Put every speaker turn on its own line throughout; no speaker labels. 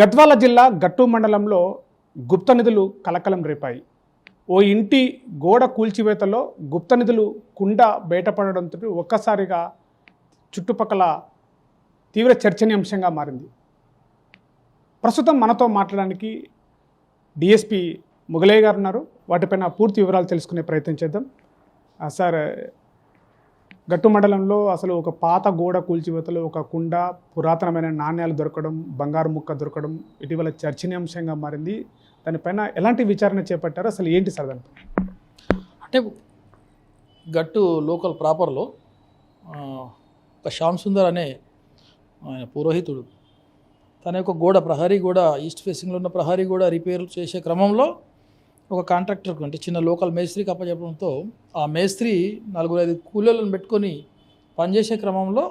గద్వాల జిల్లా గట్టు మండలంలో గుప్త నిధులు కలకలం రేపాయి. ఓ ఇంటి గోడ కూల్చివేతలో గుప్త నిధులు కుండ బయటపడడంతో ఒక్కసారిగా చుట్టుపక్కల తీవ్ర చర్చనీయాంశంగా మారింది. ప్రస్తుతం మనతో మాట్లాడడానికి డిఎస్పి మొగలయ్య గారు ఉన్నారు. వాటిపైన పూర్తి వివరాలు తెలుసుకునే ప్రయత్నం చేద్దాం. సార్, గట్టు మండలంలో అసలు ఒక పాత గోడ కూల్చివేతలో ఒక కుండ, పురాతనమైన నాణ్యాలు దొరకడం, బంగారు ముక్క దొరకడం ఇటీవల చర్చనీయాంశంగా మారింది. దానిపైన ఎలాంటి విచారణ చేపట్టారు? అసలు ఏంటి సార్ దానిపై?
అంటే గట్టు లోకల్ ప్రాపర్లో ఒక శ్యామ్ సుందర్ అనే ఆయన పురోహితుడు తన యొక్క గోడ, ప్రహరీ గోడ, ఈస్ట్ ఫేసింగ్లో ఉన్న ప్రహరీ గోడ రిపేర్ చేసే క్రమంలో ఒక కాంట్రాక్టర్కి, అంటే చిన్న లోకల్ మేస్త్రికి అప్పచెప్పడంతో ఆ మేస్త్రి 4-5 కూలీలను పెట్టుకొని పనిచేసే క్రమంలో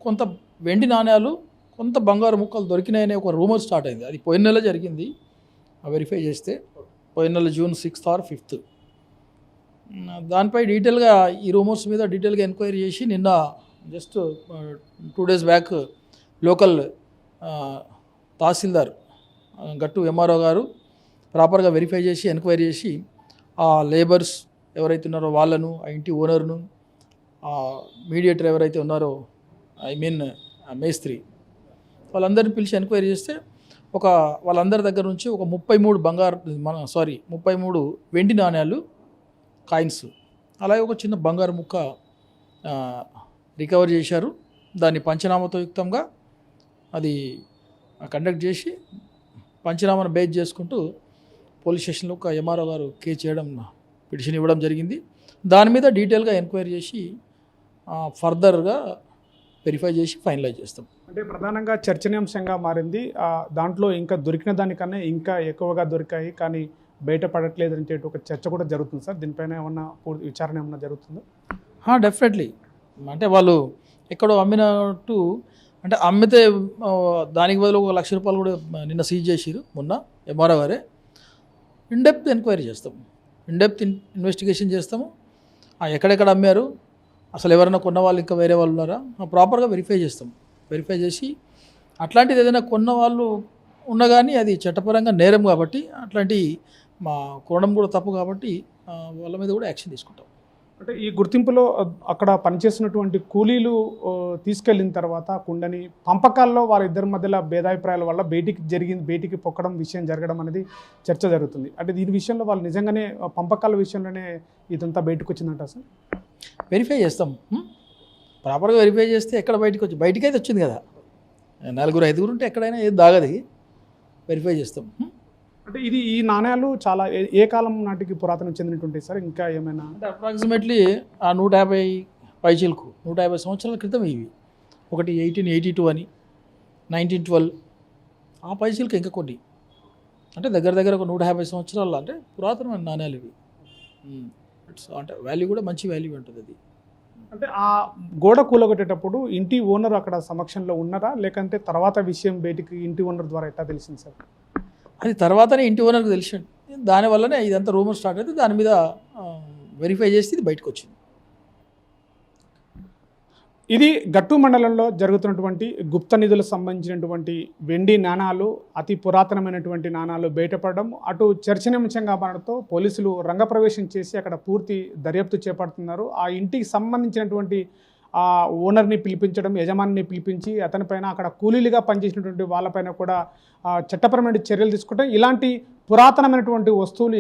కొంత వెండి నాణ్యాలు, కొంత బంగారు ముక్కలు దొరికినాయనే ఒక రూమర్ స్టార్ట్ అయింది. అది పోయిన నెల జరిగింది. వెరిఫై చేస్తే పోయిన నెల June 6th or 5th. దానిపై డీటెయిల్గా ఈ రూమర్స్ మీద డీటెయిల్గా ఎంక్వైరీ చేసి నిన్న జస్ట్ 2 days బ్యాక్ లోకల్ తహసీల్దార్ గట్టు ఎంఆర్ఓ గారు ప్రాపర్గా వెరిఫై చేసి ఎంక్వైరీ చేసి ఆ లేబర్స్ ఎవరైతే ఉన్నారో వాళ్ళను, ఆ ఇంటి ఓనర్ను, ఆ మీడియేటర్ ఎవరైతే ఉన్నారో మేస్త్రి, వాళ్ళందరినీ పిలిచి ఎంక్వైరీ చేస్తే వాళ్ళందరి దగ్గర నుంచి ఒక 33 వెండి నాణ్యాలు, కాయిన్స్, అలాగే ఒక చిన్న బంగారు ముక్క రికవర్ చేశారు. దాన్ని పంచనామాతో యుక్తంగా అది కండక్ట్ చేసి పంచనామాను బేస్ చేసుకుంటూ పోలీస్ స్టేషన్లో ఒక ఎంఆర్ఓ గారు కేసు చేయడం, పిటిషన్ ఇవ్వడం జరిగింది. దాని మీద డీటెయిల్గా ఎంక్వైరీ చేసి ఫర్దర్గా వెరిఫై చేసి ఫైనలైజ్ చేస్తాం.
అంటే ప్రధానంగా చర్చనీయాంశంగా మారింది. దాంట్లో ఇంకా దొరికిన దానికన్నా ఇంకా ఎక్కువగా దొరికాయి, కానీ బయటపడట్లేదు అంటే ఒక చర్చ కూడా జరుగుతుంది సార్. దీనిపైన ఏమన్నా పూర్తి విచారణ ఏమన్నా జరుగుతుందా?
డెఫినెట్లీ. అంటే వాళ్ళు ఎక్కడో అమ్మినట్టు, అంటే అమ్మితే దానికి బదులు ఒక ₹1,00,000 కూడా నిన్న సీజ్ చేసిరు మొన్న ఎంఆర్ఓ గారే. ఇన్డెప్త్ ఎంక్వైరీ చేస్తాము, ఇన్డెప్త్ ఇన్వెస్టిగేషన్ చేస్తాము. ఎక్కడెక్కడ అమ్మారు, అసలు ఎవరైనా కొన్న వాళ్ళు ఇంకా వేరే వాళ్ళు ఉన్నారా, ప్రాపర్గా వెరిఫై చేస్తాం. వెరిఫై చేసి అట్లాంటిది ఏదైనా కొన్న వాళ్ళు ఉన్నా కానీ అది చట్టపరంగా నేరం కాబట్టి, అట్లాంటి కొనడం కూడా తప్పు కాబట్టి వాళ్ళ మీద కూడా యాక్షన్ తీసుకుంటాం.
అంటే ఈ గుర్తింపులో అక్కడ పనిచేసినటువంటి తీసుకెళ్ళిన తర్వాత కుండని పంపకాల్లో వారిద్దరి మధ్యలో భేదాభిప్రాయాల వల్ల బయటికి పొక్కడం విషయం జరగడం అనేది చర్చ జరుగుతుంది. అంటే దీని విషయంలో వాళ్ళు నిజంగానే పంపకాల విషయంలోనే ఇదంతా బయటకు వచ్చిందంట సార్?
వెరిఫై చేస్తాం, ప్రాపర్గా వెరిఫై చేస్తే ఎక్కడ బయటికి అయితే వచ్చింది కదా. 4-5 ఉంటే ఎక్కడైనా ఏది దాగది, వెరిఫై చేస్తాం.
అంటే ఈ నాణ్యాలు చాలా ఏ కాలం నాటికి పురాతనం చెందినటువంటి సార్? ఇంకా ఏమైనా
అంటే అప్రాక్సిమేట్లీ 150 పైచీలకు 150 సంవత్సరాల క్రితం ఇవి. ఒకటి 1882 అని, 1912 ఆ పైచీలకు ఇంకా కొన్ని, అంటే దగ్గర ఒక 150 సంవత్సరాలు, అంటే పురాతనమైన నాణ్యాలు ఇవి. అంటే వాల్యూ కూడా మంచి వాల్యూ ఉంటుంది అది.
అంటే ఆ గోడ కూలగొట్టేటప్పుడు ఇంటి ఓనర్ అక్కడ సమక్షంలో ఉన్నారా, లేకంటే తర్వాత విషయం బయటికి ఇంటి ఓనర్ ద్వారా ఎట్లా తెలిసింది సార్?
అది తర్వాతనే ఇంటి ఓనర్కి తెలిసింది. దానివల్లనే ఇదంతా రూమర్ స్టార్ట్ అయితే దాని మీద వెరిఫై చేసి ఇది బయటకు వచ్చింది.
ఇది గట్టు మండలంలో జరుగుతున్నటువంటి గుప్త నిధులకు సంబంధించినటువంటి వెండి నాణాలు, అతి పురాతనమైనటువంటి నాణాలు బయటపడడం, అటు చర్చనీయాంశంగా మారడంతో పోలీసులు రంగప్రవేశం చేసి అక్కడ పూర్తి దర్యాప్తు చేపడుతున్నారు. ఆ ఇంటికి సంబంధించినటువంటి ఆ ఓనర్ని పిలిపించడం, యజమానిని పిలిపించి అతనిపైన అక్కడ కూలీలుగా పనిచేసినటువంటి వాళ్ళపైన కూడా చట్టపరమైన చర్యలు తీసుకుంటే, ఇలాంటి పురాతనమైనటువంటి వస్తువులు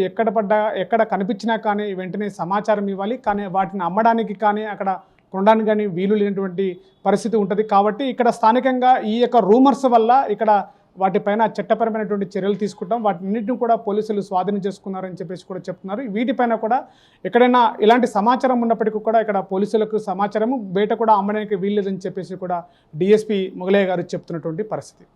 ఎక్కడ కనిపించినా కానీ వెంటనే సమాచారం ఇవ్వాలి. కానీ వాటిని అమ్మడానికి కానీ అక్కడ కొనడానికి కానీ వీలు లేనటువంటి పరిస్థితి ఉంటుంది. కాబట్టి ఇక్కడ స్థానికంగా ఈ యొక్క రూమర్స్ వల్ల ఇక్కడ వాటిపైన చట్టపరమైనటువంటి చర్యలు తీసుకుంటాం. వాటిన్నింటిని కూడా పోలీసులు స్వాధీనం చేసుకున్నారని చెప్పేసి కూడా చెప్తున్నారు. వీటిపైన కూడా ఎక్కడైనా ఇలాంటి సమాచారం ఉన్నప్పటికీ కూడా ఇక్కడ పోలీసులకు సమాచారము బయట కూడా అమ్మడానికి వీల్లేదని చెప్పేసి కూడా డిఎస్పి మొగలయ్య గారు చెప్తున్నటువంటి పరిస్థితి.